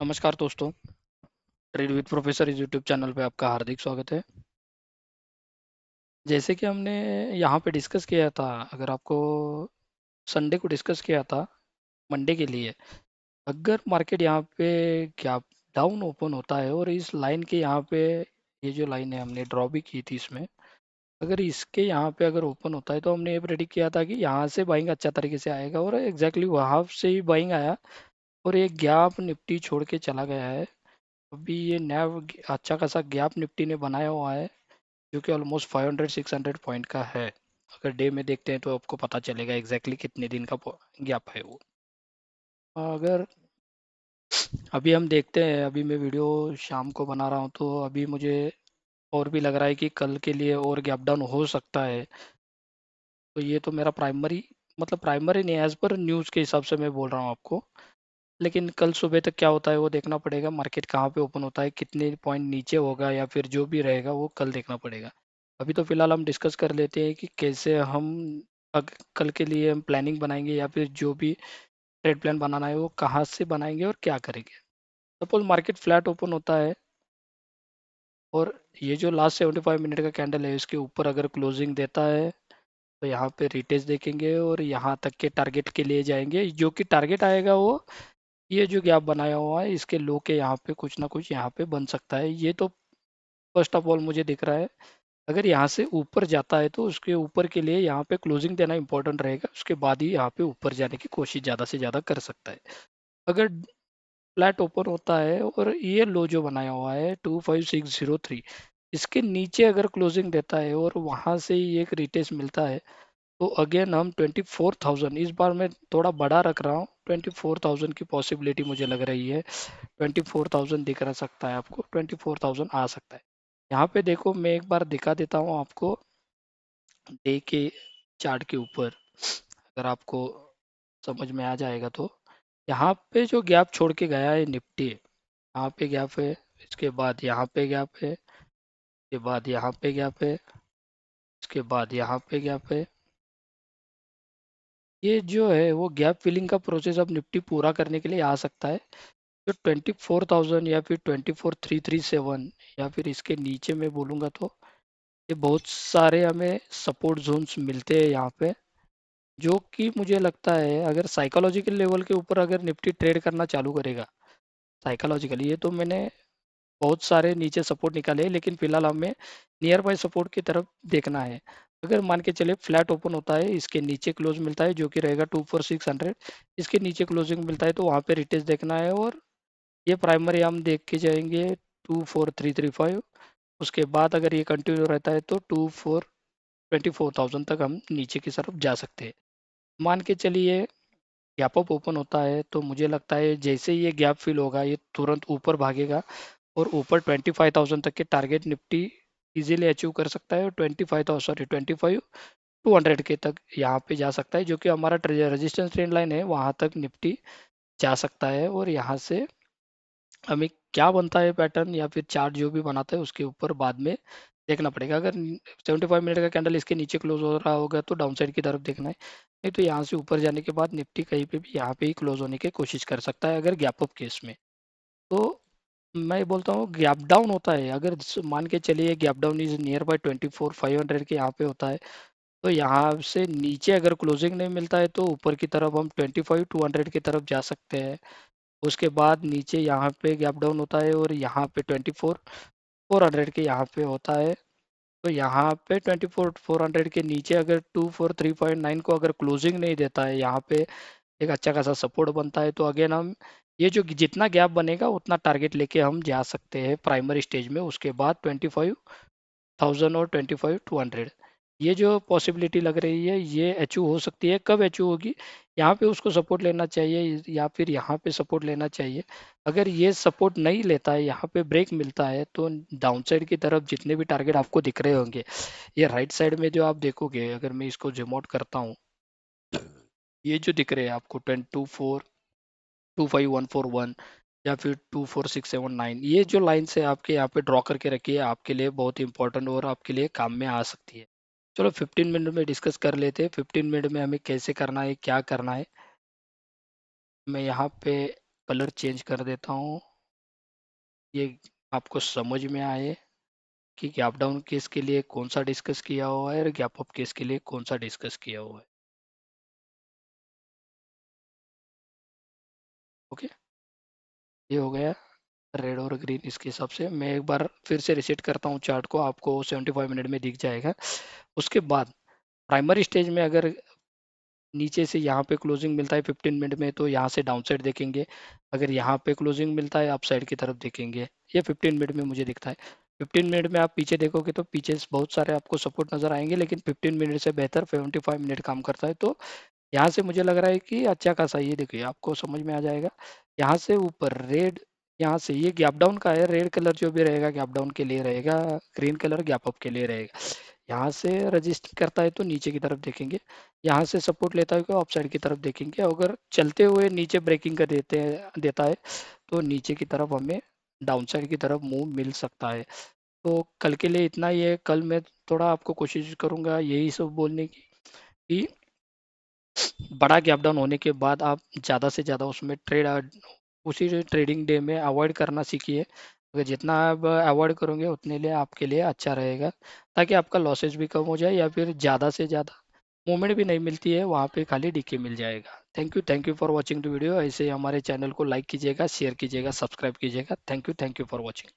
नमस्कार दोस्तों। Trade with professor इस यूट्यूब चैनल पे आपका हार्दिक स्वागत है। जैसे कि हमने यहाँ पे डिस्कस किया था, अगर आपको संडे को डिस्कस किया था मंडे के लिए, अगर मार्केट यहाँ पे गैप डाउन ओपन होता है और इस लाइन के यहाँ पे, ये जो लाइन है हमने ड्रॉ भी की थी इसमें, अगर इसके यहाँ पे अगर ओपन होता है तो हमने ये प्रेडिक्ट किया था कि यहाँ से बाइंग अच्छा तरीके से आएगा और एग्जैक्टली वहाँ से ही बाइंग आया और एक गैप निफ्टी छोड़ के चला गया है। अभी ये नया अच्छा खासा गैप निफ्टी ने बनाया हुआ है जो कि ऑलमोस्ट 500-600 पॉइंट का है। अगर डे में देखते हैं तो आपको पता चलेगा एग्जैक्टली कितने दिन का गैप है वो। अगर अभी हम देखते हैं, अभी मैं वीडियो शाम को बना रहा हूँ तो अभी मुझे और भी लग रहा है कि कल के लिए और गैप डाउन हो सकता है। तो ये तो मेरा प्राइमरी, मतलब प्राइमरी नहीं, एज पर न्यूज़ के हिसाब से मैं बोल रहा हूँ आपको। लेकिन कल सुबह तक क्या होता है वो देखना पड़ेगा, मार्केट कहाँ पे ओपन होता है, कितने पॉइंट नीचे होगा या फिर जो भी रहेगा वो कल देखना पड़ेगा। अभी तो फिलहाल हम डिस्कस कर लेते हैं कि कैसे हम कल के लिए हम प्लानिंग बनाएंगे या फिर जो भी ट्रेड प्लान बनाना है वो कहाँ से बनाएंगे और क्या करेंगे। सपोज मार्केट फ्लैट ओपन होता है और ये जो लास्ट 75 मिनट का कैंडल है इसके ऊपर अगर क्लोजिंग देता है तो यहाँ पे रिटेस्ट देखेंगे और यहाँ तक के टारगेट के लिए जाएंगे। जो कि टारगेट आएगा वो ये जो गैप बनाया हुआ है इसके लो के यहाँ पे कुछ ना कुछ यहाँ पे बन सकता है। ये तो फर्स्ट ऑफ ऑल मुझे दिख रहा है। अगर यहाँ से ऊपर जाता है तो उसके ऊपर के लिए यहाँ पे क्लोजिंग देना इंपॉर्टेंट रहेगा, उसके बाद ही यहाँ पे ऊपर जाने की कोशिश ज़्यादा से ज़्यादा कर सकता है। अगर फ्लैट ओपन होता है और ये लो जो बनाया हुआ है 25603, इसके नीचे अगर क्लोजिंग देता है और वहाँ से ही एक रिटेस्ट मिलता है तो अगेन हम 24,000, इस बार मैं थोड़ा बड़ा रख रहा हूँ, 24,000 की पॉसिबिलिटी मुझे लग रही है। 24,000 दिख रहा सकता है आपको, 24,000 आ सकता है। यहाँ पे देखो मैं एक बार दिखा देता हूँ आपको डे के चार्ट के ऊपर, अगर आपको समझ में आ जाएगा तो। यहाँ पे जो गैप छोड़ के गया है निफ्टी, यहाँ पे गैप है, इसके बाद यहाँ पे गैप है, इसके बाद यहाँ पे गैप है, इसके बाद यहाँ पे गैप है। ये जो है वो गैप फिलिंग का प्रोसेस अब निफ्टी पूरा करने के लिए आ सकता है। जो 24,000 या फिर 24,337 या फिर इसके नीचे में बोलूँगा तो ये बहुत सारे हमें सपोर्ट जोन्स मिलते हैं यहाँ पे। जो कि मुझे लगता है अगर साइकोलॉजिकल लेवल के ऊपर अगर निफ्टी ट्रेड करना चालू करेगा, साइकोलॉजिकली, ये तो मैंने बहुत सारे नीचे सपोर्ट निकाले हैं, लेकिन फिलहाल हमें नियर बाय सपोर्ट की तरफ देखना है। अगर मान के चले फ्लैट ओपन होता है, इसके नीचे क्लोज मिलता है जो कि रहेगा 24,600, इसके नीचे क्लोजिंग मिलता है तो वहाँ पे रिटेस्ट देखना है और ये प्राइमरी हम देख के जाएंगे 24,335। उसके बाद अगर ये कंटिन्यू रहता है तो 24,000 तक हम नीचे की तरफ जा सकते हैं। मान के चलिए गैप अप ओपन होता है तो मुझे लगता है जैसे ही ये गैप फिल होगा ये तुरंत ऊपर भागेगा और ऊपर 25,000 तक के टारगेट निफ्टी इजीली अचीव कर सकता है और 25 के तक यहाँ पे जा सकता है, जो कि हमारा रेजिस्टेंस ट्रेंड लाइन है, वहाँ तक निफ्टी जा सकता है। और यहाँ से हमें क्या बनता है पैटर्न या फिर चार्ट जो भी बनाता है उसके ऊपर बाद में देखना पड़ेगा। अगर 75 मिनट का कैंडल इसके नीचे क्लोज हो रहा होगा तो डाउन साइड की तरफ देखना है, नहीं तो यहाँ से ऊपर जाने के बाद निफ्टी कहीं पे भी यहाँ पे ही क्लोज होने की कोशिश कर सकता है अगर गैप अप केस में। तो मैं बोलता हूँ गैप डाउन होता है, अगर मान के चलिए gap down is near by 24,500 के यहाँ पे होता है तो यहाँ से नीचे अगर क्लोजिंग नहीं मिलता है तो ऊपर की तरफ हम 25,200 की तरफ जा सकते हैं। उसके बाद नीचे यहाँ पे गैप डाउन होता है और यहाँ पे 24,400 के यहाँ पे होता है तो यहाँ पे 24,400 के नीचे अगर 243.9 को अगर क्लोजिंग नहीं देता है, यहाँ पे एक अच्छा खासा सपोर्ट बनता है तो अगेन हम ये जो जितना गैप बनेगा उतना टारगेट लेके हम जा सकते हैं प्राइमरी स्टेज में। उसके बाद 25,000 और 25,200, ये जो पॉसिबिलिटी लग रही है ये अचीव हो सकती है। कब अचीव होगी, यहाँ पे उसको सपोर्ट लेना चाहिए या फिर यहाँ पे सपोर्ट लेना चाहिए। अगर ये सपोर्ट नहीं लेता है, यहाँ पे ब्रेक मिलता है तो डाउन साइड की तरफ जितने भी टारगेट आपको दिख रहे होंगे, ये राइट साइड में जो आप देखोगे, अगर मैं इसको जूम आउट करता हूँ, ये जो दिख रहे हैं आपको 10, 2, 4, 2, 5, 1, 4, 1 या फिर 2, 4, 6, 7, 9, ये जो लाइन्स है आपके यहाँ पे ड्रॉ करके रखिए, आपके लिए बहुत इंपॉर्टेंट और आपके लिए काम में आ सकती है। चलो 15 मिनट में डिस्कस कर लेते हैं, 15 मिनट में हमें कैसे करना है क्या करना है। मैं यहाँ पे कलर चेंज कर देता हूँ, ये आपको समझ में आए कि गैप डाउन केस के लिए कौन सा डिस्कस किया हुआ है और गैप अप केस के लिए कौन सा डिस्कस किया हुआ है। ओके, ये हो गया रेड और ग्रीन। इसके हिसाब से मैं एक बार फिर से रिसेट करता हूँ चार्ट को, आपको 75 मिनट में दिख जाएगा। उसके बाद प्राइमरी स्टेज में अगर नीचे से यहाँ पे क्लोजिंग मिलता है 15 मिनट में, तो यहाँ से डाउन साइड देखेंगे। अगर यहाँ पे क्लोजिंग मिलता है अप साइड की तरफ देखेंगे। ये 15 मिनट में मुझे दिखता है। 15 मिनट में आप पीछे देखोगे तो पीछे बहुत सारे आपको सपोर्ट नजर आएंगे, लेकिन 15 मिनट से बेहतर 75 मिनट काम करता है। तो यहाँ से मुझे लग रहा है कि अच्छा खासा, ये देखिए आपको समझ में आ जाएगा। यहाँ से ऊपर रेड, यहाँ से ये गैप डाउन का है, रेड कलर जो भी रहेगा गैप डाउन के लिए रहेगा, ग्रीन कलर गैप अप के लिए रहेगा। यहाँ से रजिस्ट करता है तो नीचे की तरफ देखेंगे, यहाँ से सपोर्ट लेता है तो अप साइड की तरफ देखेंगे। अगर चलते हुए नीचे ब्रेकिंग कर देता है तो नीचे की तरफ हमें डाउन साइड की तरफ मूव मिल सकता है। तो कल के लिए इतना ही है। कल मैं थोड़ा आपको कोशिश करूंगा यही सब बोलने की कि बड़ा गैप डाउन होने के बाद आप ज़्यादा से ज़्यादा उसमें उसी ट्रेडिंग डे में अवॉइड करना सीखिए। अगर जितना आप अवॉइड करोगे उतने लिए आपके लिए अच्छा रहेगा, ताकि आपका लॉसेस भी कम हो जाए, या फिर ज़्यादा से ज़्यादा मूवमेंट भी नहीं मिलती है वहाँ पे, खाली डीके मिल जाएगा। Thank you for watching the video. ऐसे ही हमारे चैनल को लाइक कीजिएगा, शेयर कीजिएगा, सब्सक्राइब कीजिएगा। Thank you for watching.